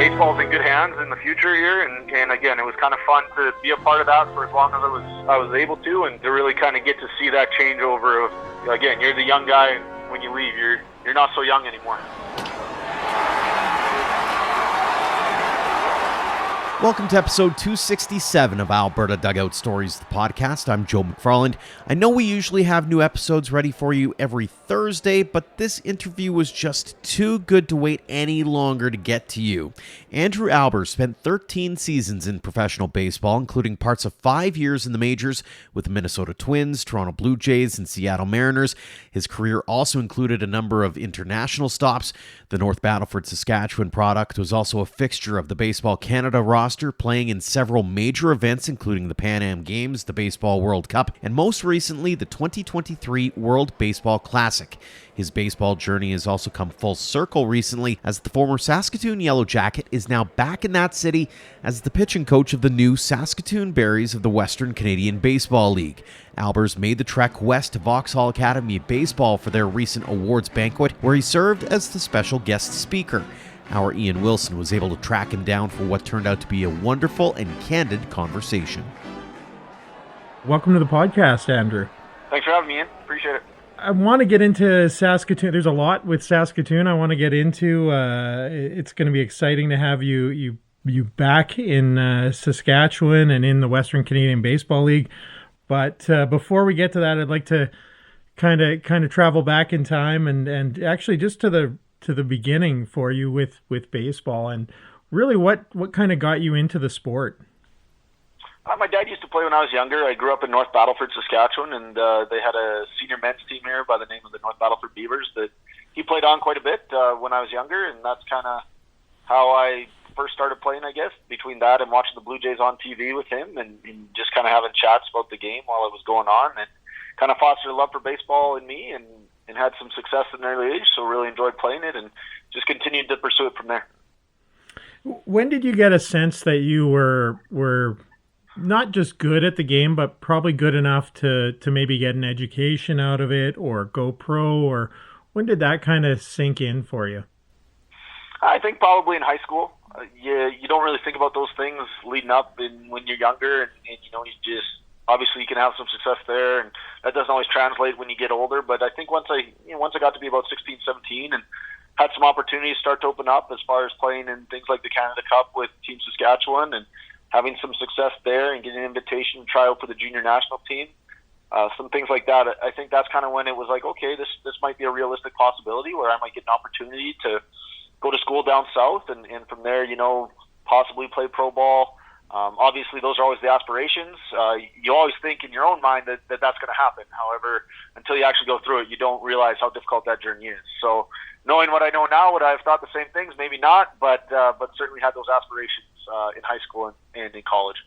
baseball's in good hands in the future here, and again, it was kind of fun to be a part of that for as long as I was able to, and to really kind of get to see that changeover of, again, you're the young guy, and when you leave, you're not so young anymore. Welcome to episode 267 of Alberta Dugout Stories, the podcast. I'm Joe McFarland. I know we usually have new episodes ready for you every Thursday, but this interview was just too good to wait any longer to get to you. Andrew Albers spent 13 seasons in professional baseball, including parts of 5 years in the majors with the Minnesota Twins, Toronto Blue Jays, and Seattle Mariners. His career also included a number of international stops. The North Battleford, Saskatchewan product was also a fixture of the Baseball Canada roster, playing in several major events, including the Pan Am Games, the Baseball World Cup, and most recently, the 2023 World Baseball Classic. His baseball journey has also come full circle recently, as the former Saskatoon Yellow Jacket is now back in that city as the pitching coach of the new Saskatoon Berries of the Western Canadian Baseball League. Albers made the trek west to Vauxhall Academy of Baseball for their recent awards banquet, where he served as the special guest speaker. Our Ian Wilson was able to track him down for what turned out to be a wonderful and candid conversation. Welcome to the podcast, Andrew. Thanks for having me, Ian. Appreciate it. I want to get into Saskatoon. There's a lot with Saskatoon I want to get into. It's going to be exciting to have you back in Saskatchewan and in the Western Canadian Baseball League. But before we get to that, I'd like to kind of travel back in time and actually just to the beginning for you with baseball, and really what kind of got you into the sport. My dad used to play when I was younger. I grew up in North Battleford, Saskatchewan, and they had a senior men's team here by the name of the North Battleford Beavers that he played on quite a bit when I was younger, and that's kind of how I first started playing, I guess, between that and watching the Blue Jays on TV with him and just kind of having chats about the game while it was going on, and kind of fostered a love for baseball in me and had some success at an early age, so really enjoyed playing it and just continued to pursue it from there. When did you get a sense that you were not just good at the game, but probably good enough to maybe get an education out of it or go pro, or when did that kind of sink in for you? I think probably in high school. You don't really think about those things leading up when you're younger, and you just obviously you can have some success there, and that doesn't always translate when you get older. But I think once I got to be about 16, 17 and had some opportunities start to open up as far as playing in things like the Canada Cup with Team Saskatchewan and having some success there and getting an invitation to try out for the junior national team, some things like that. I think that's kind of when it was like, okay, this might be a realistic possibility where I might get an opportunity to go to school down south and from there, possibly play pro ball. Obviously, those are always the aspirations. You always think in your own mind that that's going to happen. However, until you actually go through it, you don't realize how difficult that journey is. So knowing what I know now, would I have thought the same things? Maybe not, but certainly had those aspirations in high school and in college.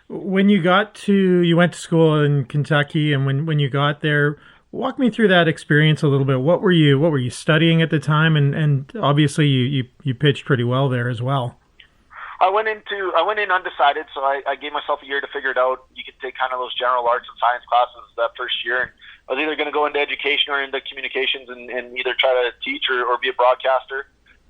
When you went to school in Kentucky, and when you got there, walk me through that experience a little bit. What were you studying at the time? And obviously you pitched pretty well there as well. I went in undecided, so I gave myself a year to figure it out. You could take kind of those general arts and science classes that first year, and I was either going to go into education or into communications and either try to teach or be a broadcaster.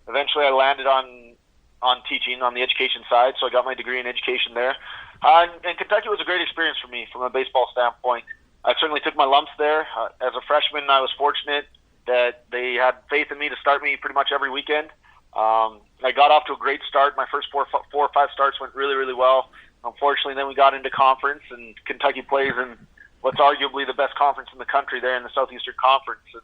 Eventually I landed on teaching on the education side, so I got my degree in education there. And Kentucky was a great experience for me from a baseball standpoint. I certainly took my lumps there. As a freshman, I was fortunate that they had faith in me to start me pretty much every weekend. I got off to a great start. My first four or five starts went really, really well. Unfortunately, then we got into conference, and Kentucky plays in what's arguably the best conference in the country there in the Southeastern Conference, and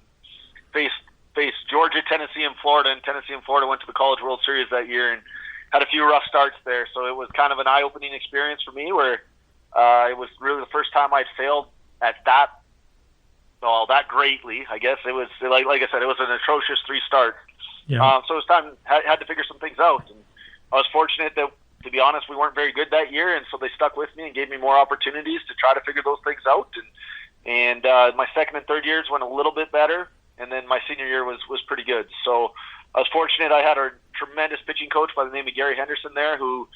faced Georgia, Tennessee, and Florida. And Tennessee and Florida went to the College World Series that year and had a few rough starts there. So it was kind of an eye-opening experience for me where it was really the first time I'd failed at that greatly, I guess. It was, like I said, it was an atrocious 3 starts. Yeah. So it was time, had to figure some things out. And I was fortunate that, to be honest, we weren't very good that year, and so they stuck with me and gave me more opportunities to try to figure those things out. And my second and third years went a little bit better, and then my senior year was pretty good. So I was fortunate. I had a tremendous pitching coach by the name of Gary Henderson there, who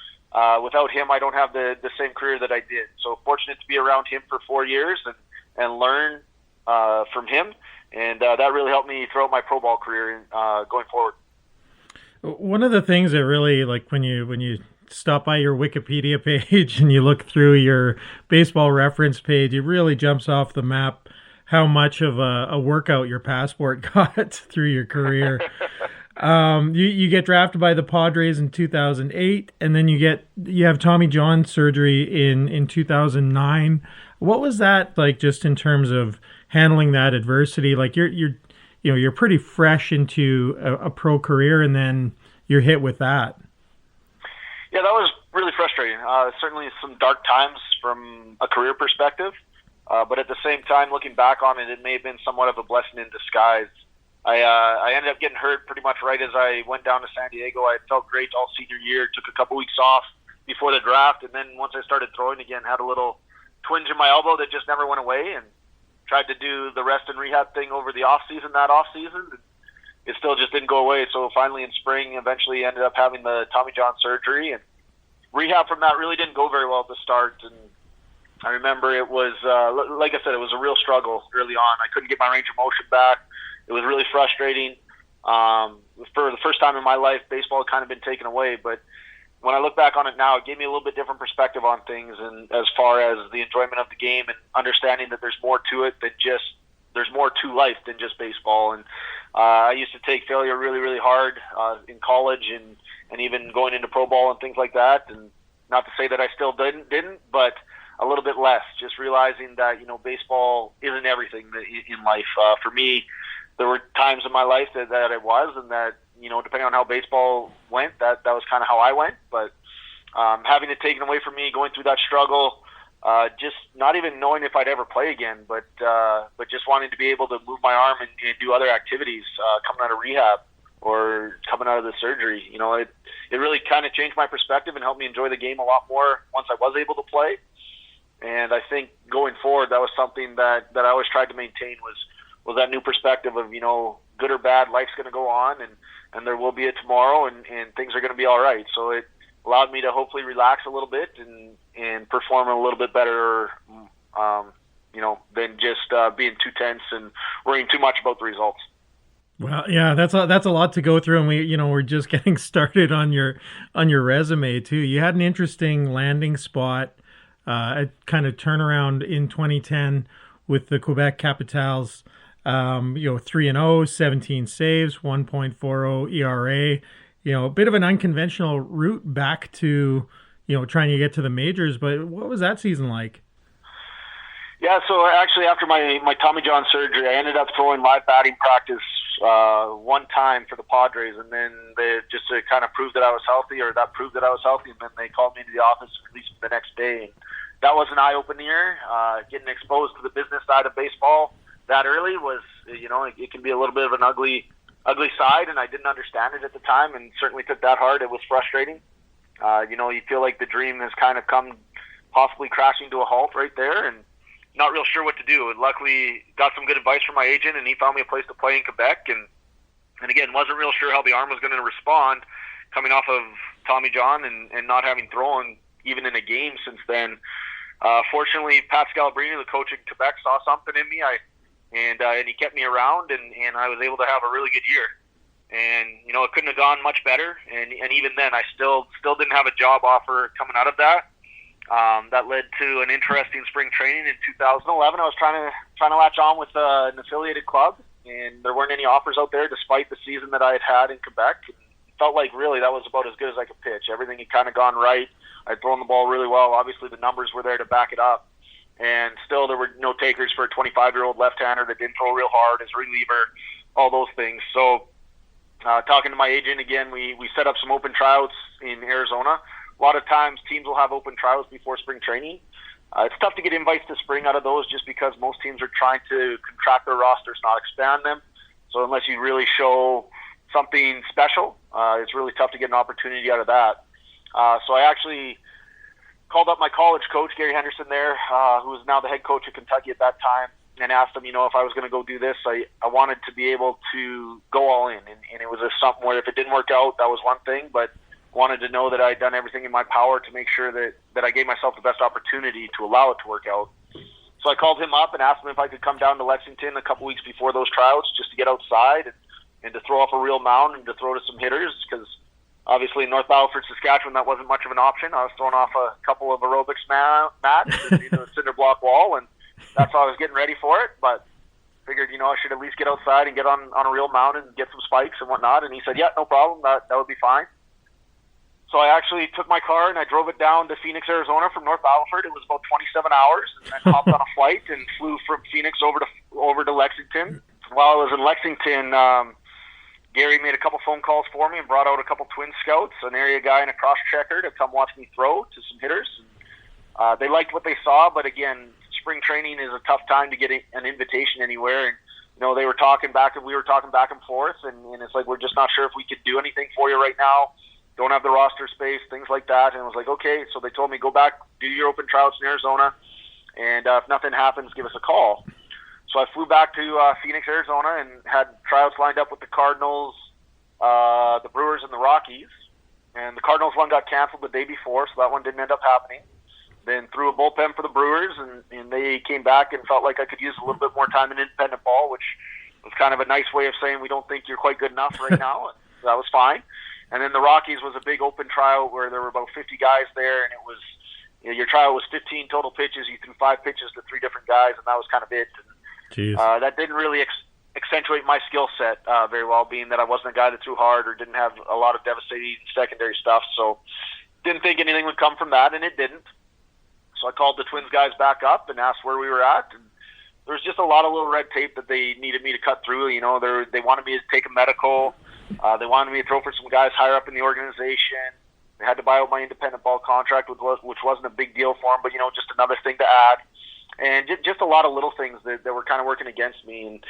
without him, I don't have the same career that I did. So fortunate to be around him for 4 years and learn from him. And that really helped me throughout my pro ball career going forward. One of the things that really, like, when you stop by your Wikipedia page and you look through your baseball reference page, it really jumps off the map how much of a workout your passport got through your career. You get drafted by the Padres in 2008, and then you have Tommy John surgery in 2009. What was that like, just in terms of handling that adversity? Like, you're pretty fresh into a pro career, and then you're hit with that. Yeah, that was really frustrating. Certainly some dark times from a career perspective, but at the same time, looking back on it, it may have been somewhat of a blessing in disguise. I ended up getting hurt pretty much right as I went down to San Diego. I felt great all senior year, took a couple weeks off before the draft, and then once I started throwing again, had a little twinge in my elbow that just never went away, and tried to do the rest and rehab thing over the off season. It still just didn't go away. So finally in spring, eventually ended up having the Tommy John surgery, and rehab from that really didn't go very well at the start. And I remember it was, like I said, it was a real struggle early on. I couldn't get my range of motion back. It was really frustrating. For the first time in my life, baseball had kind of been taken away. But when I look back on it now, it gave me a little bit different perspective on things, and as far as the enjoyment of the game and understanding that there's more to it than there's more to life than just baseball. And I used to take failure really, really hard in college and even going into pro ball and things like that. And not to say that I still didn't, but a little bit less, just realizing that, baseball isn't everything in life. For me, there were times in my life that it was, and that, depending on how baseball went, that was kind of how I went. But having it taken away from me, going through that struggle, just not even knowing if I'd ever play again, but just wanting to be able to move my arm and do other activities coming out of rehab or coming out of the surgery. It really kind of changed my perspective and helped me enjoy the game a lot more once I was able to play. And I think going forward, that was something that I always tried to maintain was that new perspective of, good or bad, life's going to go on, and there will be a tomorrow, and things are going to be all right. So it allowed me to hopefully relax a little bit and perform a little bit better, than just being too tense and worrying too much about the results. Well, yeah, that's a lot to go through, and we're just getting started on your resume too. You had an interesting landing spot, a kind of turnaround in 2010 with the Quebec Capitals. 3-0, 17 saves, 1.40 ERA. A bit of an unconventional route back to, trying to get to the majors. But what was that season like? Yeah, so actually after my Tommy John surgery, I ended up throwing live batting practice one time for the Padres, and then they just to kind of prove that I was healthy, or that proved that I was healthy, and then they called me into the office and released me the next day. And that was an eye-opener. Getting exposed to the business side of baseball that early was, it can be a little bit of an ugly side, and I didn't understand it at the time, and certainly took that hard. It was frustrating. You feel like the dream has kind of come possibly crashing to a halt right there, and not real sure what to do. And luckily got some good advice from my agent, and he found me a place to play in Quebec, and again, wasn't real sure how the arm was going to respond coming off of Tommy John and not having thrown even in a game since then. Fortunately, Pat Scalabrini, the coach in Quebec, saw something in me. And he kept me around, and I was able to have a really good year. And, it couldn't have gone much better. And even then, I still didn't have a job offer coming out of that. That led to an interesting spring training in 2011. I was trying to latch on with an affiliated club, and there weren't any offers out there despite the season that I had in Quebec. It felt like really that was about as good as I could pitch. Everything had kind of gone right. I'd thrown the ball really well. Obviously, the numbers were there to back it up. And still there were no takers for a 25-year-old left-hander that didn't throw real hard as a reliever, all those things. So talking to my agent again, we set up some open tryouts in Arizona. A lot of times teams will have open tryouts before spring training. It's tough to get invites to spring out of those just because most teams are trying to contract their rosters, not expand them. So unless you really show something special, it's really tough to get an opportunity out of that. So I actually called up my college coach, Gary Henderson there, who was now the head coach of Kentucky at that time, and asked him, if I was going to go do this, I wanted to be able to go all in. And it was something where if it didn't work out, that was one thing, but wanted to know that I had done everything in my power to make sure that I gave myself the best opportunity to allow it to work out. So I called him up and asked him if I could come down to Lexington a couple weeks before those tryouts just to get outside and to throw off a real mound and to throw to some hitters, because obviously in North Battleford, Saskatchewan, that wasn't much of an option. I was throwing off a couple of aerobics mats into a cinder block wall, and that's how I was getting ready for it. But figured, I should at least get outside and get on a real mound and get some spikes and whatnot. And he said, yeah, no problem. That would be fine. So I actually took my car and I drove it down to Phoenix, Arizona from North Battleford. It was about 27 hours, and then hopped on a flight and flew from Phoenix over to Lexington. While I was in Lexington, Gary made a couple phone calls for me and brought out a couple twin scouts, an area guy and a cross checker, to come watch me throw to some hitters. They liked what they saw, but again, spring training is a tough time to get an invitation anywhere. And they were talking back, and we were talking back and forth, and it's like, we're just not sure if we could do anything for you right now. Don't have the roster space, things like that. And I was like, okay. So they told me, go back, do your open tryouts in Arizona, and if nothing happens, give us a call. So I flew back to Phoenix, Arizona, and had tryouts lined up with the Cardinals, the Brewers, and the Rockies. And the Cardinals one got canceled the day before, so that one didn't end up happening. Then threw a bullpen for the Brewers, and they came back and felt like I could use a little bit more time in independent ball, which was kind of a nice way of saying, we don't think you're quite good enough right now. And that was fine. And then the Rockies was a big open tryout where there were about 50 guys there, and it was, your tryout was 15 total pitches. You threw 5 pitches to 3 different guys, and that was kind of it. And, that didn't really accentuate my skill set very well, being that I wasn't a guy that threw hard or didn't have a lot of devastating secondary stuff. So didn't think anything would come from that, and it didn't. So I called the Twins guys back up and asked where we were at, and there was just a lot of little red tape that they needed me to cut through. They wanted me to take a medical. They wanted me to throw for some guys higher up in the organization. They had to buy out my independent ball contract, which wasn't a big deal for them, but just another thing to add. And just a lot of little things that were kind of working against me. And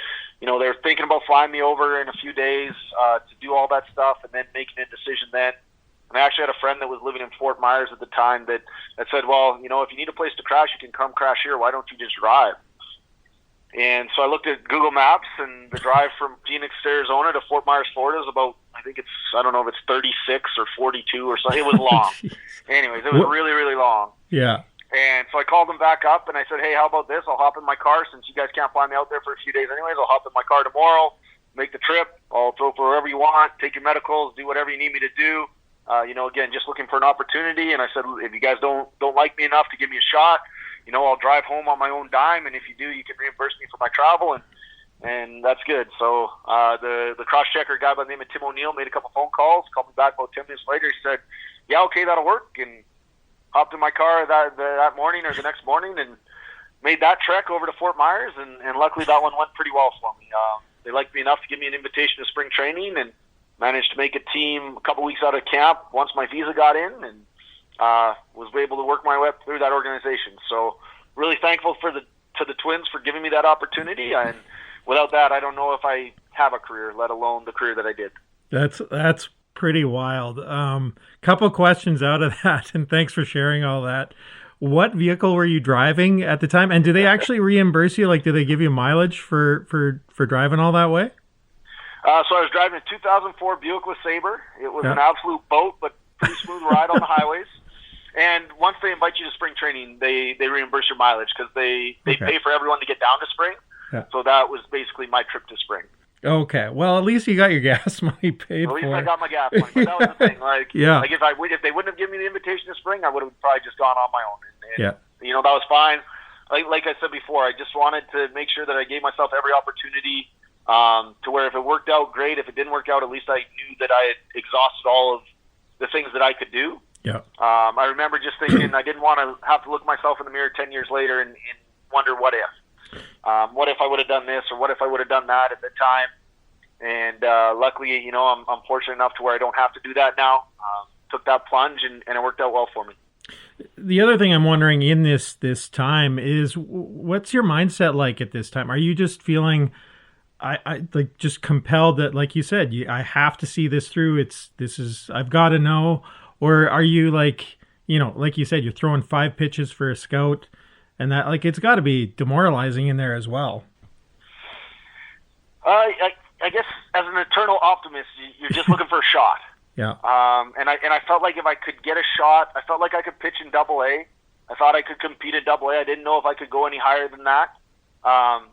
they were thinking about flying me over in a few days to do all that stuff, and then making a decision then. And I actually had a friend that was living in Fort Myers at the time that said, well, if you need a place to crash, you can come crash here. Why don't you just drive? And so I looked at Google Maps, and the drive from Phoenix, Arizona to Fort Myers, Florida is about, I don't know if it's 36 or 42 or something. It was long. Anyways, it was really, really long. Yeah. And so I called them back up, and I said, hey, how about this? I'll hop in my car, since you guys can't fly me out there for a few days anyways. I'll hop in my car tomorrow, make the trip. I'll throw for wherever you want, take your medicals, do whatever you need me to do. Again, just looking for an opportunity. And I said, if you guys don't like me enough to give me a shot, I'll drive home on my own dime, and if you do, you can reimburse me for my travel, and that's good. So the cross-checker guy by the name of Tim O'Neill made a couple phone calls, called me back about 10 minutes later. He said, yeah, okay, that'll work, and hopped in my car that morning or the next morning and made that trek over to Fort Myers, and luckily that one went pretty well for me. They liked me enough to give me an invitation to spring training, and managed to make a team a couple weeks out of camp once my visa got in, and was able to work my way up through that organization. So really thankful to the Twins for giving me that opportunity, and without that, I don't know if I have a career, let alone the career that I did. That's pretty wild. Couple questions out of that, and thanks for sharing all that. What vehicle were you driving at the time, and do they actually reimburse you? Like, do they give you mileage for driving all that way? So I was driving a 2004 Buick LeSabre. It was an absolute boat, but pretty smooth ride on the highways. And once they invite you to spring training, they reimburse your mileage, because they pay for everyone to get down to spring. Yeah. So that was basically my trip to spring. Okay. Well, at least you got your gas money paid for. At least I got my gas money. But that was the thing. Like if they wouldn't have given me the invitation to spring, I would have probably just gone on my own. And that was fine. Like I said before, I just wanted to make sure that I gave myself every opportunity to where if it worked out, great. If it didn't work out, at least I knew that I had exhausted all of the things that I could do. Yeah. I remember just thinking I didn't want to have to look myself in the mirror 10 years later and wonder what if. What if I would have done this, or what if I would have done that at the time? And luckily, I'm fortunate enough to where I don't have to do that now. Took that plunge, and it worked out well for me. The other thing I'm wondering in this time is, what's your mindset like at this time? Are you just feeling I like just compelled that, like you said, I have to see this through. I've got to know. Or are you like you said, you're throwing 5 pitches for a scout, and that, like, it's got to be demoralizing in there as well. I guess as an eternal optimist, you're just looking for a shot. Yeah. And I felt like if I could get a shot, I felt like I could pitch in Double-A. I thought I could compete in Double-A. I didn't know if I could go any higher than that.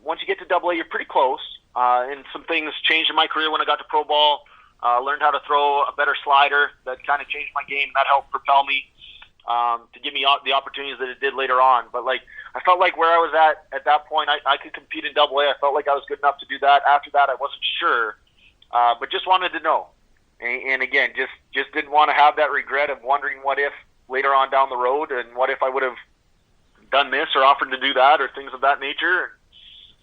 Once you get to Double-A, you're pretty close. and some things changed in my career when I got to pro ball. Learned how to throw a better slider that kind of changed my game. That helped propel me to give me the opportunities that it did later on. But I felt like where I was at that point, I could compete in Double A. I felt like I was good enough to do that. After that, I wasn't sure, but just wanted to know. And again, just didn't want to have that regret of wondering what if later on down the road, and what if I would have done this or offered to do that or things of that nature.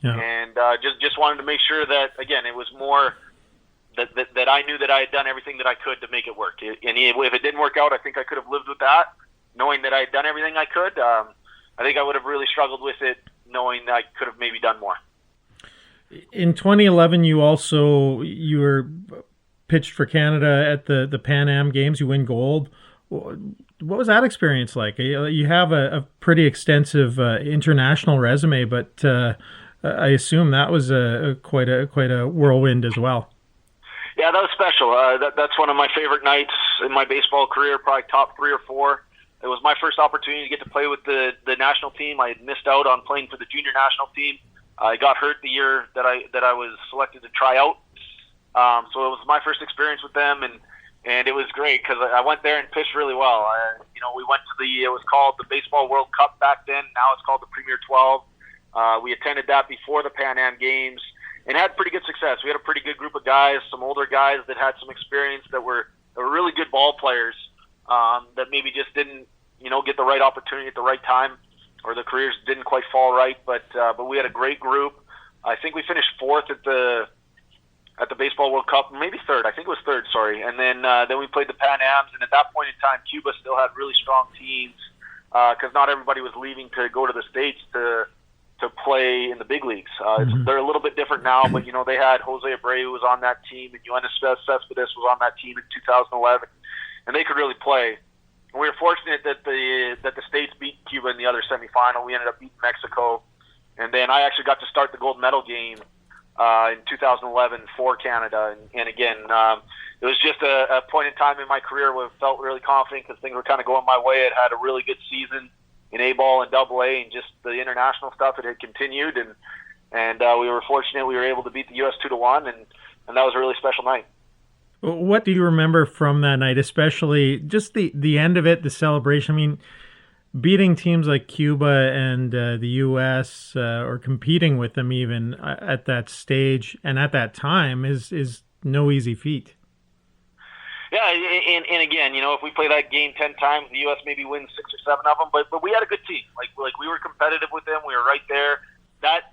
Yeah. And just wanted to make sure that, again, it was more that I knew that I had done everything that I could to make it work. And if it didn't work out, I think I could have lived with that, knowing that I had done everything I could. I think I would have really struggled with it, knowing that I could have maybe done more. In 2011, you were pitched for Canada at the Pan Am Games. You win gold. What was that experience like? You have a pretty extensive international resume, but I assume that was quite a whirlwind as well. Yeah, that was special. That's one of my favorite nights in my baseball career, probably top 3 or 4. It was my first opportunity to get to play with the national team. I had missed out on playing for the junior national team. I got hurt the year that I was selected to try out. So it was my first experience with them, and it was great because I went there and pitched really well. We went to it was called the Baseball World Cup back then. Now it's called the Premier 12. We attended that before the Pan Am Games and had pretty good success. We had a pretty good group of guys, some older guys that had some experience that were really good ball players that maybe just didn't, get the right opportunity at the right time, or the careers didn't quite fall right. But we had a great group. I think we finished 4th at the Baseball World Cup, maybe 3rd. I think it was 3rd, sorry. And then we played the Pan Ams, and at that point in time, Cuba still had really strong teams because not everybody was leaving to go to the States to play in the big leagues. They're a little bit different now, but they had Jose Abreu was on that team, and Yoenis Cespedes was on that team in 2011, and they could really play. And we were fortunate that the States beat Cuba in the other semifinal. We ended up beating Mexico, and then I actually got to start the gold medal game in 2011 for Canada, and again, it was just a point in time in my career where I felt really confident because things were kind of going my way. It had a really good season in A-ball and Double A, and just the international stuff, it had continued, and we were fortunate we were able to beat the U.S. 2-1, and that was a really special night. What do you remember from that night, especially just the end of it, the celebration? I mean, beating teams like Cuba and the U.S. Or competing with them even at that stage and at that time is no easy feat. Yeah, and again, if we play that game 10 times, the U.S. maybe wins 6 or 7 of them. But we had a good team. Like we were competitive with them. We were right there. That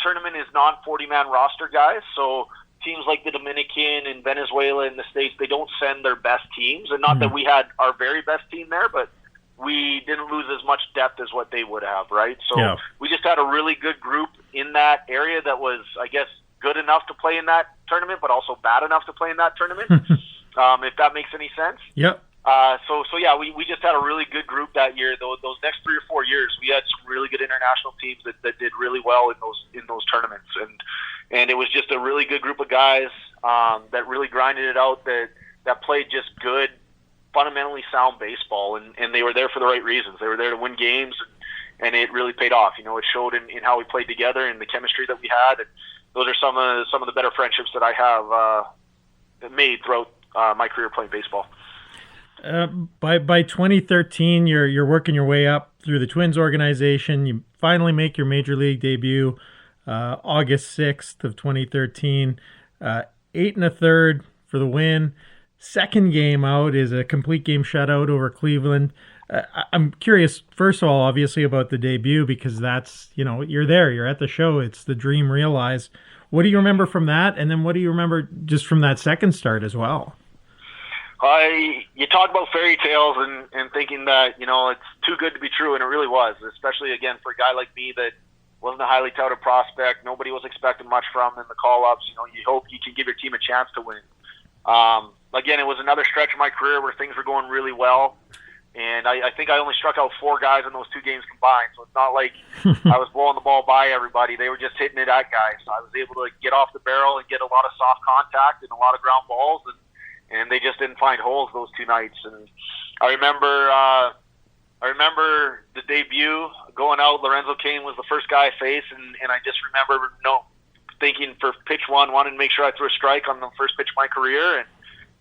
tournament is non-40-man roster guys. So teams like the Dominican and Venezuela and the States, they don't send their best teams. And not that we had our very best team there, but we didn't lose as much depth as what they would have, right? So we just had a really good group in that area that was, I guess, good enough to play in that tournament, but also bad enough to play in that tournament. If that makes any sense. Yep. So yeah, we just had a really good group that year. Those next 3 or 4 years, we had some really good international teams that did really well in those tournaments, and it was just a really good group of guys that really grinded it out. That played just good, fundamentally sound baseball, and they were there for the right reasons. They were there to win games, and it really paid off. It showed in how we played together and the chemistry that we had. And those are some of the better friendships that I have made throughout my career playing baseball. By 2013, you're working your way up through the Twins organization. You finally make your major league debut, August 6th of 2013. 8 1/3 for the win. Second game out is a complete game shutout over Cleveland. I'm curious, first of all, obviously about the debut, because that's, you're there, you're at the show. It's the dream realized. What do you remember from that? And then what do you remember just from that second start as well? You talk about fairy tales and thinking that, it's too good to be true, and it really was, especially, again, for a guy like me that wasn't a highly touted prospect. Nobody was expecting much from in the call-ups. You hope you can give your team a chance to win. Again, it was another stretch of my career where things were going really well, and I think I only struck out 4 guys in those 2 games combined, so it's not like I was blowing the ball by everybody. They were just hitting it at guys. I was able to get off the barrel and get a lot of soft contact and a lot of ground balls, and they just didn't find holes those 2 nights. And I remember the debut going out. Lorenzo Cain was the first guy I faced, and I just remember thinking for pitch one, wanted to make sure I threw a strike on the first pitch of my career, and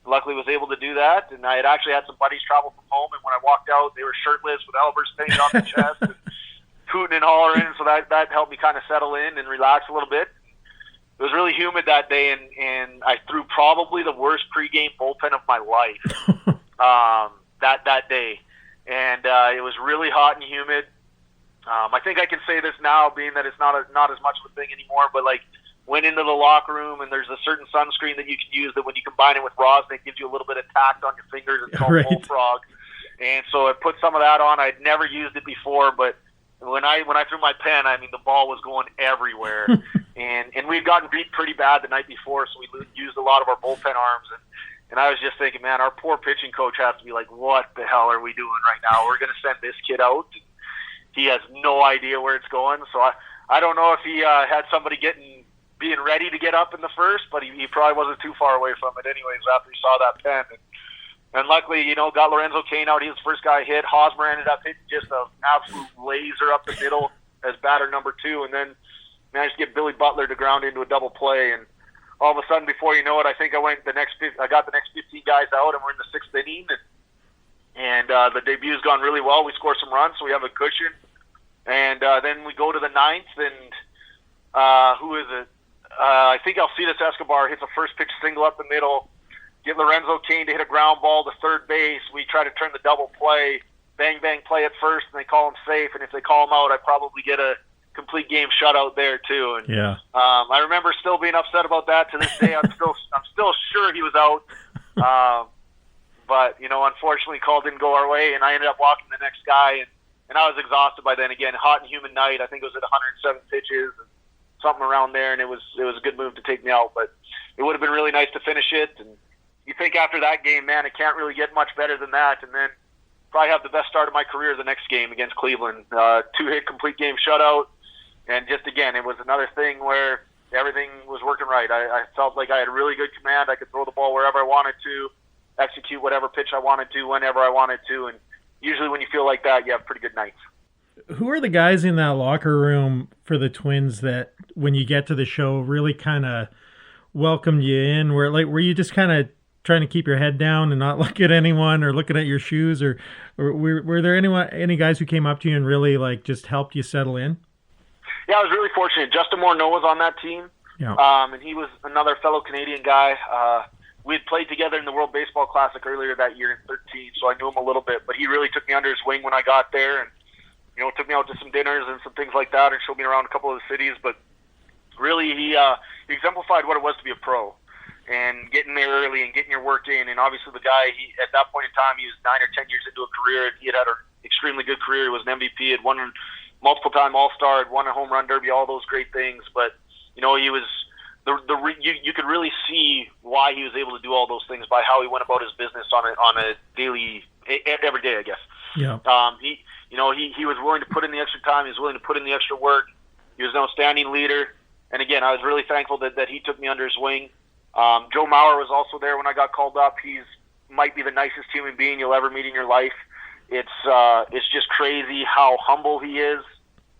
luckily was able to do that. And I had actually had some buddies travel from home, and when I walked out, they were shirtless with Albers painted on their chest and hooting and hollering, so that helped me kind of settle in and relax a little bit. It was really humid that day, and I threw probably the worst pregame bullpen of my life that day. And it was really hot and humid. I think I can say this now, being that it's not as much of a thing anymore, but like went into the locker room, and there's a certain sunscreen that you can use that when you combine it with rosin, it gives you a little bit of tact on your fingers. It's called bullfrog. And so I put some of that on. I'd never used it before, but when I threw my pen, I mean, the ball was going everywhere. and we'd gotten beat pretty bad the night before, so we used a lot of our bullpen arms. And I was just thinking, man, our poor pitching coach has to be like, what the hell are we doing right now? We're going to send this kid out. He has no idea where it's going. So I don't know if he had somebody being ready to get up in the first, but he probably wasn't too far away from it anyways after he saw that pen. And luckily, got Lorenzo Kane out. He was the first guy hit. Hosmer ended up hitting just an absolute laser up the middle as batter number 2, and then managed to get Billy Butler to ground into a double play. And all of a sudden, before you know it, I think I got the next 15 guys out, and we're in the 6th inning. And the debut's gone really well. We score some runs, so we have a cushion. And then we go to the 9th, and who is it? I think Alcides Escobar hits a first pitch single up the middle. Get Lorenzo Kane to hit a ground ball to third base. We try to turn the double play. Bang, bang, play at first, and they call him safe. And if they call him out, I probably get a complete game shutout there too. And yeah, I remember still being upset about that to this day. I'm still sure he was out. But unfortunately, call didn't go our way, and I ended up walking the next guy, and I was exhausted by then. Again, hot and humid night. I think it was at 107 pitches, and something around there, and it was a good move to take me out. But it would have been really nice to finish it. And you think after that game, man, it can't really get much better than that. And then probably have the best start of my career the next game against Cleveland. 2-hit complete game shutout. And just, again, it was another thing where everything was working right. I felt like I had really good command. I could throw the ball wherever I wanted to, execute whatever pitch I wanted to, whenever I wanted to. And usually when you feel like that, you have pretty good nights. Who are the guys in that locker room for the Twins that, when you get to the show, really kind of welcomed you in? Were you just kind of trying to keep your head down and not look at anyone or looking at your shoes, or were there any guys who came up to you and really just helped you settle in? Yeah, I was really fortunate. Justin Morneau was on that team, yeah. And he was another fellow Canadian guy. We had played together in the World Baseball Classic earlier that year in 2013, so I knew him a little bit. But he really took me under his wing when I got there, and took me out to some dinners and some things like that, and showed me around a couple of the cities. But really, he exemplified what it was to be a pro, and getting there early and getting your work in. And obviously, the guy, at that point in time, he was 9 or 10 years into a career. He had an extremely good career. He was an MVP. Had won multiple-time All-Star. Had won a home run derby. All those great things. But he was you could really see why he was able to do all those things by how he went about his business on a daily, every day, I guess. Yeah. He was willing to put in the extra time. He was willing to put in the extra work. He was an outstanding leader. And again, I was really thankful that he took me under his wing. Joe Mauer was also there when I got called up. Might be the nicest human being you'll ever meet in your life. It's just crazy how humble he is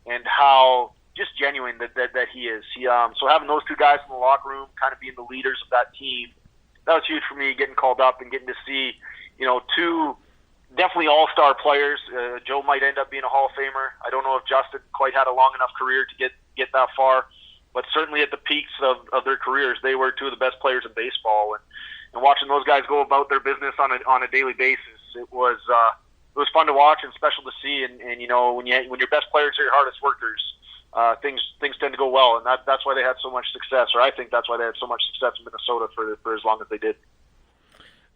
and how just genuine that he is. So having those two guys in the locker room, kind of being the leaders of that team, that was huge for me, getting called up and getting to see, two definitely all-star players. Joe might end up being a Hall of Famer. I don't know if Justin quite had a long enough career to get that far, but certainly at the peaks of their careers, they were two of the best players in baseball. And watching those guys go about their business on a daily basis, it was fun to watch and special to see. And when your best players are your hardest workers, things tend to go well, and that's why they had so much success, or I think that's why they had so much success in Minnesota for as long as they did.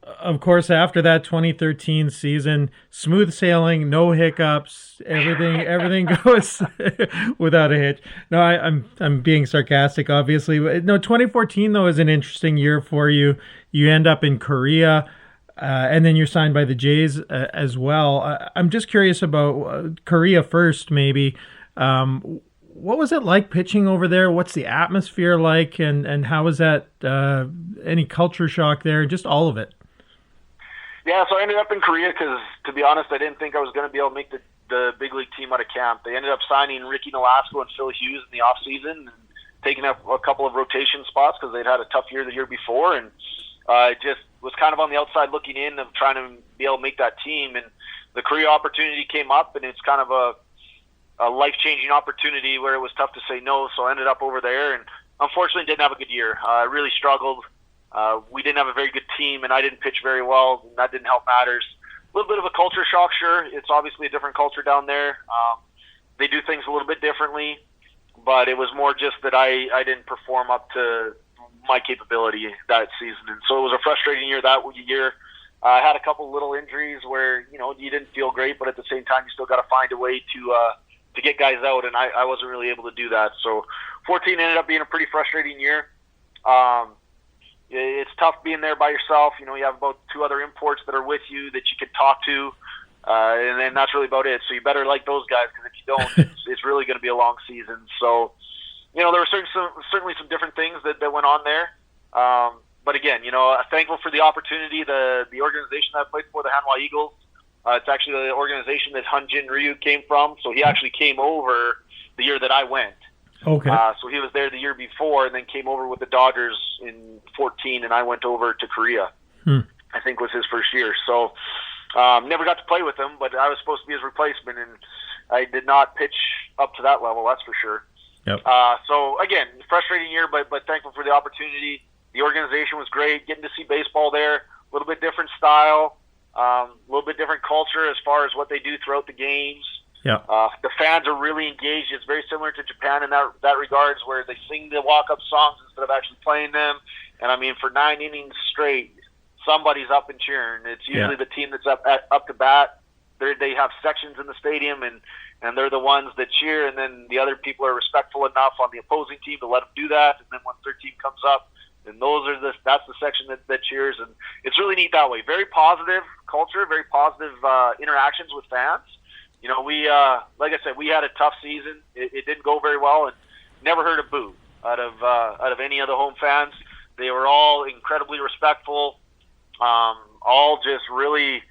Of course, after that 2013 season, smooth sailing, no hiccups, everything goes without a hitch. No, I'm being sarcastic, obviously. No, 2014 though is an interesting year for you. You end up in Korea, and then you're signed by the Jays as well. I'm just curious about Korea first, maybe. What was it like pitching over there? What's the atmosphere like, and how was that? Any culture shock there? Just all of it. Yeah, so I ended up in Korea because, to be honest, I didn't think I was going to be able to make the big league team out of camp. They ended up signing Ricky Nolasco and Phil Hughes in the offseason and taking up a couple of rotation spots because they'd had a tough year the year before, and it just was kind of on the outside looking in of trying to be able to make that team. And the Korea opportunity came up, and it's kind of a life-changing opportunity where it was tough to say no, so I ended up over there, and unfortunately didn't have a good year. I really struggled. We didn't have a very good team, and I didn't pitch very well, and that didn't help matters. A little bit of a culture shock, sure. It's obviously a different culture down there. They do things a little bit differently, but it was more just that I didn't perform up to my capability that season. And so it was a frustrating year that year. I had a couple little injuries where, you didn't feel great, but at the same time, you still got to find a way to get guys out, and I wasn't really able to do that. So 14 ended up being a pretty frustrating year. It's tough being there by yourself. You have about 2 other imports that are with you that you can talk to, and then that's really about it. So you better like those guys, because if you don't, it's really going to be a long season. So, there were certainly some different things that went on there. But again, thankful for the opportunity. The organization that I played for, the Hanwha Eagles, it's actually the organization that Hyunjin Ryu came from. So he actually came over the year that I went. Okay. So he was there the year before, and then came over with the Dodgers in 14, and I went over to Korea. I think was his first year. So never got to play with him, but I was supposed to be his replacement, and I did not pitch up to that level, that's for sure. Yep. So again, frustrating year, but thankful for the opportunity. The organization was great, getting to see baseball there, a little bit different style, a little bit different culture as far as what they do throughout the games. Yeah. The fans are really engaged. It's very similar to Japan in that regards, where they sing the walk-up songs instead of actually playing them. And I mean, for 9 innings straight, somebody's up and cheering. It's usually the team that's up to bat. They have sections in the stadium, and they're the ones that cheer. And then the other people are respectful enough on the opposing team to let them do that. And then once their team comes up, then that's the section that cheers. And it's really neat that way. Very positive culture, very positive interactions with fans. We like I said, we had a tough season. It didn't go very well, and never heard a boo out of any of the home fans. They were all incredibly respectful. All just really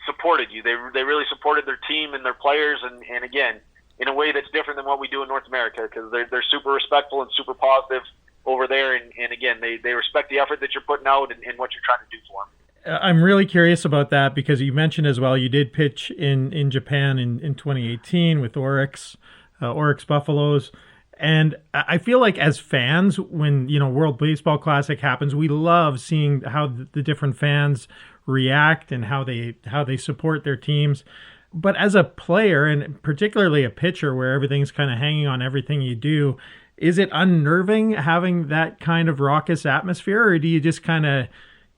supported you. They really supported their team and their players, and again, in a way that's different than what we do in North America, because they're super respectful and super positive over there, and again, they respect the effort that you're putting out and what you're trying to do for them. I'm really curious about that, because you mentioned as well you did pitch in Japan in 2018 with Oryx Buffaloes. And I feel like as fans, when World Baseball Classic happens, we love seeing how the different fans react and how they support their teams. But as a player, and particularly a pitcher where everything's kind of hanging on everything you do, is it unnerving having that kind of raucous atmosphere, or do you just kind of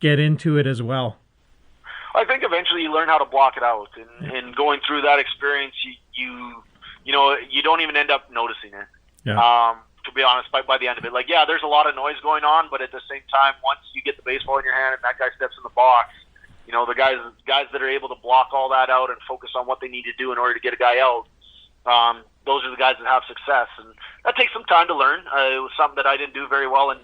get into it as well? I think eventually you learn how to block it out, and going through that experience, you don't even end up noticing it. Yeah. To be honest, by the end of it, there's a lot of noise going on, but at the same time, once you get the baseball in your hand and that guy steps in the box, the guys that are able to block all that out and focus on what they need to do in order to get a guy out, those are the guys that have success, and that takes some time to learn. It was something that I didn't do very well in.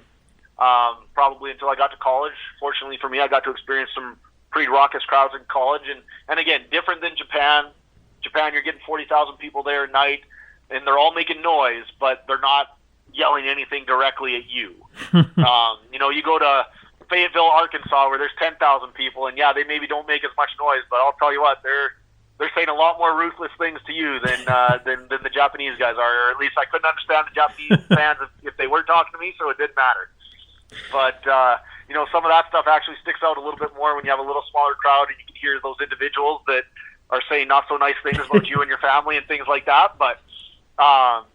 Probably until I got to college. Fortunately for me, I got to experience some pretty raucous crowds in college, and again, different than Japan. Japan, you're getting 40,000 people there at night, and they're all making noise, but they're not yelling anything directly at you. You go to Fayetteville, Arkansas, where there's 10,000 people, and they maybe don't make as much noise, but I'll tell you what, they're saying a lot more ruthless things to you than the Japanese guys are, or at least I couldn't understand the Japanese fans if they were talking to me, so it didn't matter. But, some of that stuff actually sticks out a little bit more when you have a little smaller crowd and you can hear those individuals that are saying not so nice things about you and your family and things like that. But,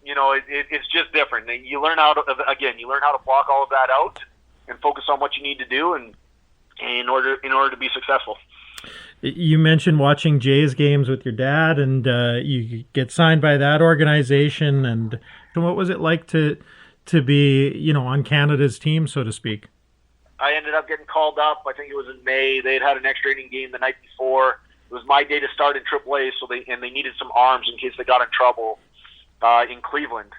it's just different. And you learn how to block all of that out and focus on what you need to do and in order to be successful. You mentioned watching Jays games with your dad, and you get signed by that organization. And what was it like to be, on Canada's team, so to speak? I ended up getting called up. I think it was in May. They had an extra inning game the night before. It was my day to start in AAA, so they needed some arms in case they got in trouble in Cleveland.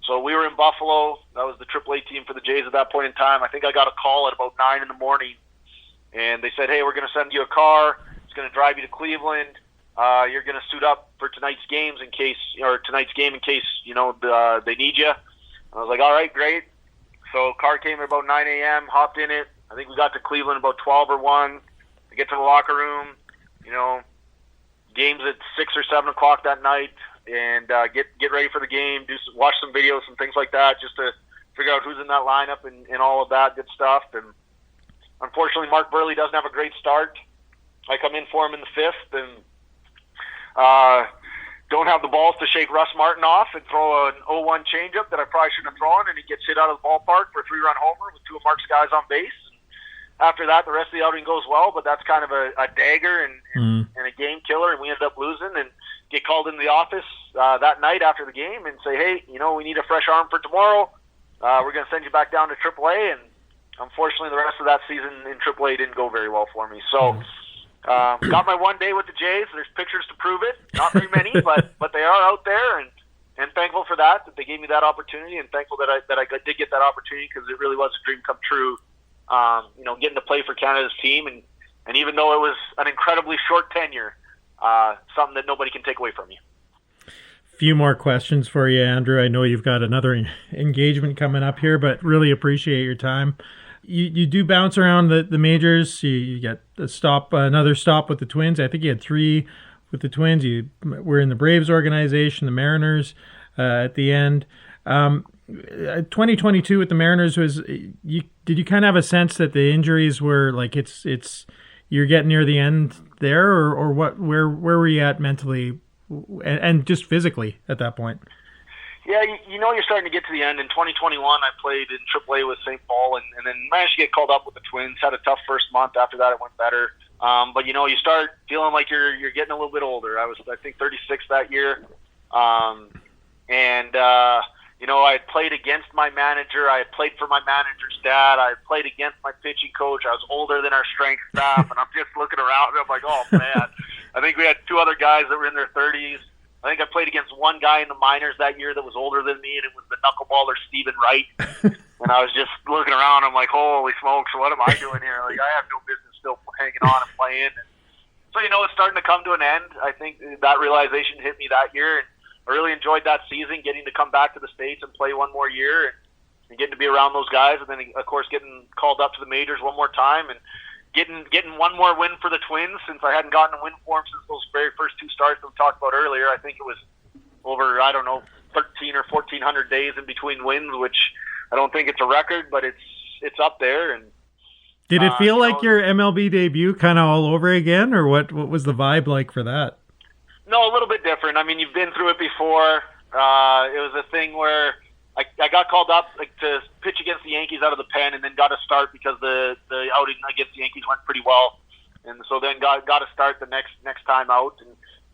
So we were in Buffalo. That was the AAA team for the Jays at that point in time. I think I got a call at about 9 in the morning, and they said, "Hey, we're going to send you a car. It's going to drive you to Cleveland. You're going to suit up for tonight's game in case they need you." I was like, all right, great. So car came at about 9 a.m., hopped in it. I think we got to Cleveland about 12 or 1. I get to the locker room, games at 6 or 7 o'clock that night, and get ready for the game, watch some videos and things like that just to figure out who's in that lineup and all of that good stuff. And unfortunately, Mark Burley doesn't have a great start. I come in for him in the 5th and don't have the balls to shake Russ Martin off and throw an 0-1 changeup that I probably shouldn't have thrown, and he gets hit out of the ballpark for a 3-run homer with 2 of Mark's guys on base. After that, the rest of the outing goes well, but that's kind of a dagger and a game killer, and we ended up losing and get called into the office that night after the game and say, hey, we need a fresh arm for tomorrow. We're going to send you back down to AAA, and unfortunately the rest of that season in AAA didn't go very well for me. So got my one day with the Jays. There's pictures to prove it. Not very many, but they are out there, and thankful for that they gave me that opportunity, and thankful that I did get that opportunity because it really was a dream come true. Getting to play for Canada's team, and even though it was an incredibly short tenure, something that nobody can take away from you. Few more questions for you, Andrew. I know you've got another engagement coming up here, but really appreciate your time. You do bounce around the majors. You get another stop with the Twins. I think you had 3 with the Twins. You were in the Braves organization, the Mariners at the end. 2022 with the Mariners did you kind of have a sense that the injuries were like it's you're getting near the end there, or what? Where were you at mentally and just physically at that point? Yeah, you're starting to get to the end. In 2021, I played in AAA with St. Paul, and then managed to get called up with the Twins. Had a tough first month. After that, it went better. But you start feeling like you're getting a little bit older. I was, I think, 36 that year, I had played against my manager. I had played for my manager's dad. I had played against my pitching coach. I was older than our strength staff, and I'm just looking around, and I'm like, oh, man. I think we had 2 other guys that were in their 30s. I think I played against one guy in the minors that year that was older than me, and it was the knuckleballer Stephen Wright. And I was just looking around. I'm like, holy smokes, what am I doing here? Like, I have no business still hanging on and playing. And so, it's starting to come to an end. I think that realization hit me that year, and I really enjoyed that season, getting to come back to the States and play one more year and getting to be around those guys. And then, of course, getting called up to the majors one more time and getting one more win for the Twins, since I hadn't gotten a win for them since those very first 2 starts that we talked about earlier. I think it was over, 13 or 1,400 days in between wins, which I don't think it's a record, but it's up there. And did it feel like your MLB debut kind of all over again, or what was the vibe like for that? No, a little bit different. I mean, you've been through it before. It was a thing where I got called up to pitch against the Yankees out of the pen, and then got a start because the outing against the Yankees went pretty well, and so then got a start the next time out, and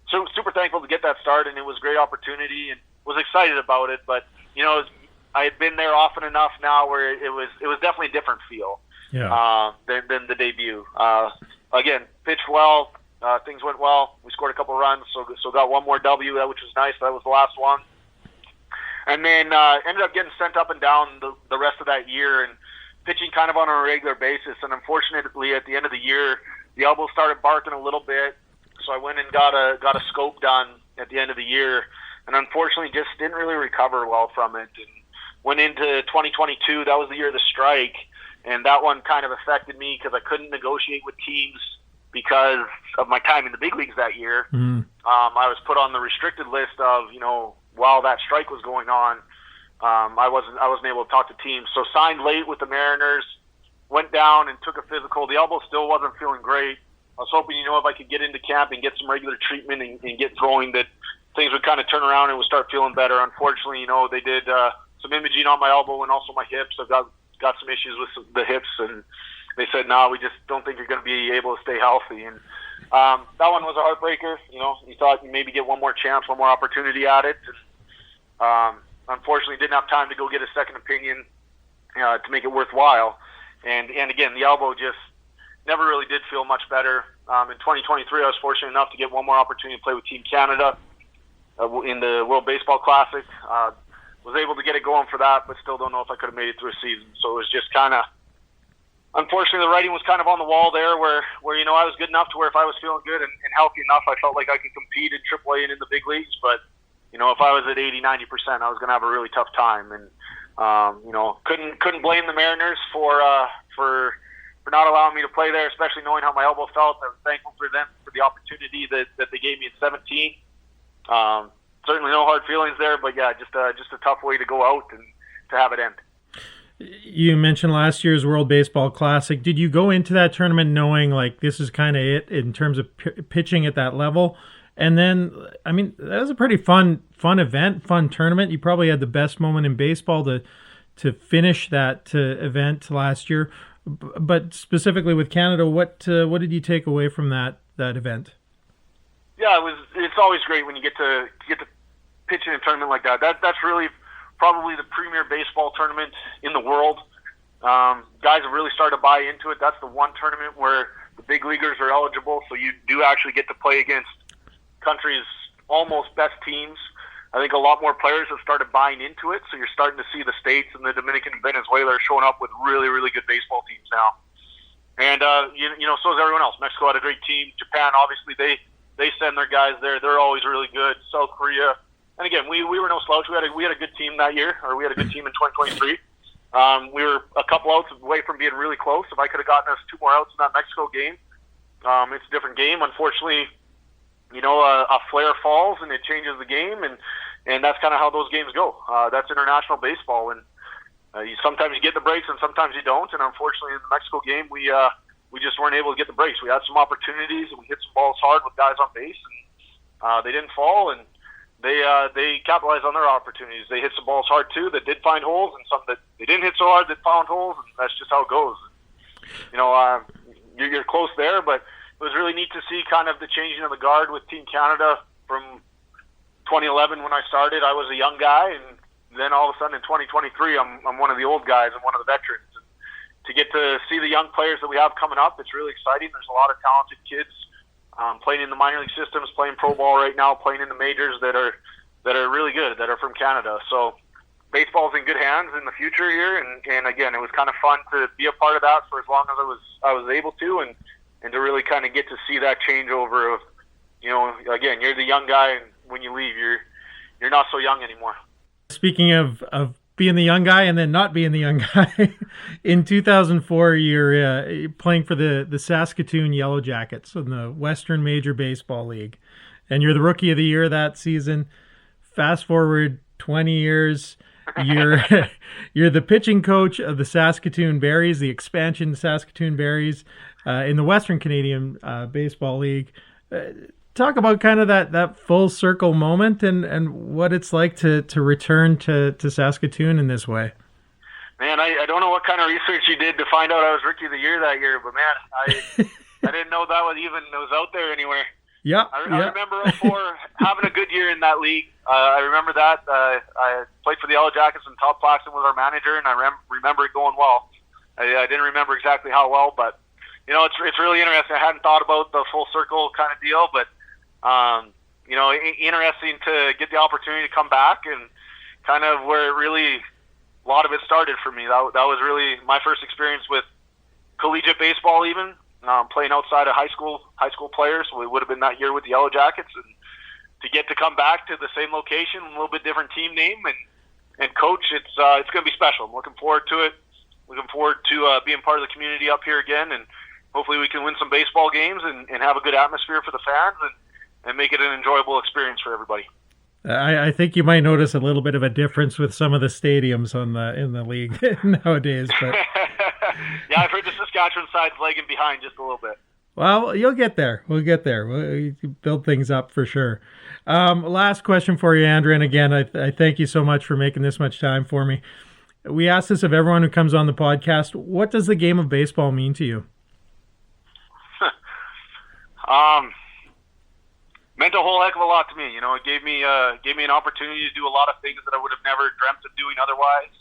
so super thankful to get that start, and it was a great opportunity, and was excited about it. But I had been there often enough now where it was definitely a different feel than the debut. Again, pitched well. Things went well. We scored a couple runs, so got one more W, which was nice. That was the last one. And then ended up getting sent up and down the rest of that year and pitching kind of on a regular basis. And unfortunately, at the end of the year, the elbow started barking a little bit. So I went and got a scope done at the end of the year. And unfortunately, just didn't really recover well from it. And went into 2022. That was the year of the strike. And that one kind of affected me because I couldn't negotiate with teams because of my time in the big leagues that year. I was put on the restricted list of, while that strike was going on, I wasn't able to talk to teams. So signed late with the Mariners, went down and took a physical. The elbow still wasn't feeling great. I was hoping, if I could get into camp and get some regular treatment and get throwing, that things would kind of turn around and would start feeling better. Unfortunately, they did some imaging on my elbow and also my hips. I've got some issues with the hips, and they said, no, we just don't think you're going to be able to stay healthy. And that one was a heartbreaker. You thought you maybe get one more chance, one more opportunity at it. And, unfortunately, didn't have time to go get a second opinion to make it worthwhile. And again, the elbow just never really did feel much better. In 2023, I was fortunate enough to get one more opportunity to play with Team Canada in the World Baseball Classic. Was able to get it going for that, but still don't know if I could have made it through a season. So it was just kind of, unfortunately, the writing was kind of on the wall there where I was good enough to where if I was feeling good and healthy enough, I felt like I could compete in AAA and in the big leagues. But, if I was at 80, 90%, I was going to have a really tough time. And Couldn't blame the Mariners for not allowing me to play there, especially knowing how my elbow felt. I was thankful for them for the opportunity that they gave me at 17. Certainly no hard feelings there, but yeah, just a tough way to go out and to have it end. You mentioned last year's World Baseball Classic. Did you go into that tournament knowing like this is kind of it in terms of pitching at that level? And then, I mean, that was a pretty fun event, fun tournament. You probably had the best moment in baseball to finish that event last year. But specifically with Canada, what did you take away from that event? Yeah, it's always great when you get to pitch in a tournament like that. That's really probably the premier baseball tournament in the world. Guys have really started to buy into it. That's the one tournament where the big leaguers are eligible, so you do actually get to play against country's almost best teams. I think a lot more players have started buying into it, so you're starting to see the States and the Dominican and Venezuela are showing up with really, really good baseball teams now. And, so is everyone else. Mexico had a great team. Japan, obviously, they send their guys there. They're always really good. South Korea. And again, we were no slouch. We had a good team that year, or we had a good team in 2023. We were a couple outs away from being really close. If I could have gotten us 2 more outs in that Mexico game, it's a different game. Unfortunately, a flare falls and it changes the game, and that's kind of how those games go. That's international baseball, and sometimes you get the breaks and sometimes you don't. And unfortunately, in the Mexico game, we just weren't able to get the breaks. We had some opportunities and we hit some balls hard with guys on base, and they didn't fall, and they capitalized on their opportunities. They hit some balls hard too that did find holes, and some that they didn't hit so hard that found holes, and that's just how it goes. You're close there, but it was really neat to see kind of the changing of the guard with Team Canada from 2011 when I started. I was a young guy, and then all of a sudden in 2023, I'm one of the old guys and one of the veterans. And to get to see the young players that we have coming up, it's really exciting. There's a lot of talented kids playing in the minor league systems, playing pro ball right now, playing in the majors that are really good, that are from Canada. So baseball's in good hands in the future here, and again, it was kind of fun to be a part of that for as long as I was able to, and to really kind of get to see that changeover of, again, you're the young guy, and when you leave, you're not so young anymore. Speaking of being the young guy and then not being the young guy, in 2004, you're playing for the Saskatoon Yellow Jackets in the Western Major Baseball League, and you're the Rookie of the Year that season. Fast forward 20 years, you're the pitching coach of the Saskatoon Berries, the expansion Saskatoon Berries, in the Western Canadian Baseball League. Talk about kind of that full circle moment and what it's like to return to Saskatoon in this way. Man, I don't know what kind of research you did to find out I was Rookie of the Year that year, but man, I didn't know that was out there anywhere. Yeah, I remember 2004 having a good year in that league. I remember that. I played for the Yellow Jackets, and Todd Plaxton was our manager, and I remember it going well. I didn't remember exactly how well, but it's really interesting. I hadn't thought about the full circle kind of deal, but interesting to get the opportunity to come back, and kind of where it really, a lot of it started for me. That was really my first experience with collegiate baseball, even playing outside of high school players. So it would have been that year with the Yellow Jackets, and to get to come back to the same location, a little bit different team name, and coach, it's going to be special. I'm looking forward to it. Looking forward to being part of the community up here again, and hopefully we can win some baseball games and have a good atmosphere for the fans and make it an enjoyable experience for everybody. I think you might notice a little bit of a difference with some of the stadiums in the league nowadays. But yeah, I've heard the Saskatchewan side's lagging behind just a little bit. Well, you'll get there. We'll get there. We'll build things up for sure. Last question for you, Andrew. And again, I thank you so much for making this much time for me. We ask this of everyone who comes on the podcast. What does the game of baseball mean to you? Meant a whole heck of a lot to me. It gave me an opportunity to do a lot of things that I would have never dreamt of doing otherwise.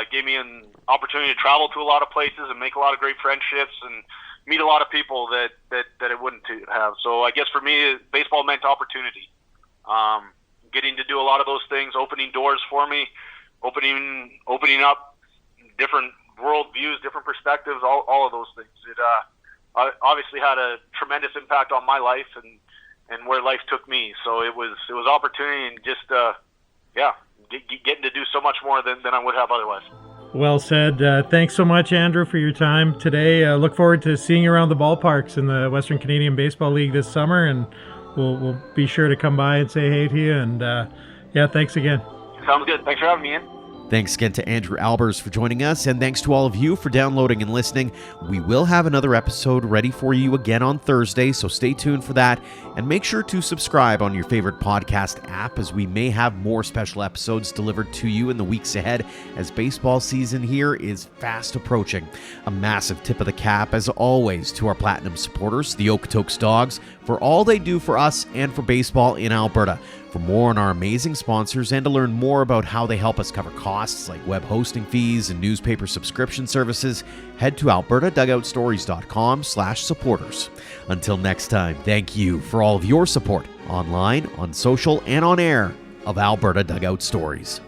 It gave me an opportunity to travel to a lot of places and make a lot of great friendships and meet a lot of people that it wouldn't have. So I guess for me, baseball meant opportunity. Getting to do a lot of those things, opening doors for me, opening up different world views, different perspectives, all of those things. It obviously had a tremendous impact on my life and where life took me. So it was opportunity, and just getting to do so much more than I would have otherwise. Well said. Thanks so much, Andrew, for your time today. Look forward to seeing you around the ballparks in the Western Canadian Baseball League this summer, and we'll be sure to come by and say hey to you. And thanks again. Sounds good. Thanks for having me in. Thanks again to Andrew Albers for joining us, and thanks to all of you for downloading and listening. We will have another episode ready for you again on Thursday, so stay tuned for that, and make sure to subscribe on your favorite podcast app, as we may have more special episodes delivered to you in the weeks ahead, as baseball season here is fast approaching. A massive tip of the cap, as always, to our Platinum supporters, the Okotoks Dogs, for all they do for us and for baseball in Alberta. For more on our amazing sponsors and to learn more about how they help us cover costs like web hosting fees and newspaper subscription services, head to albertadugoutstories.com/supporters. Until next time, thank you for all of your support online, on social, and on air of Alberta Dugout Stories.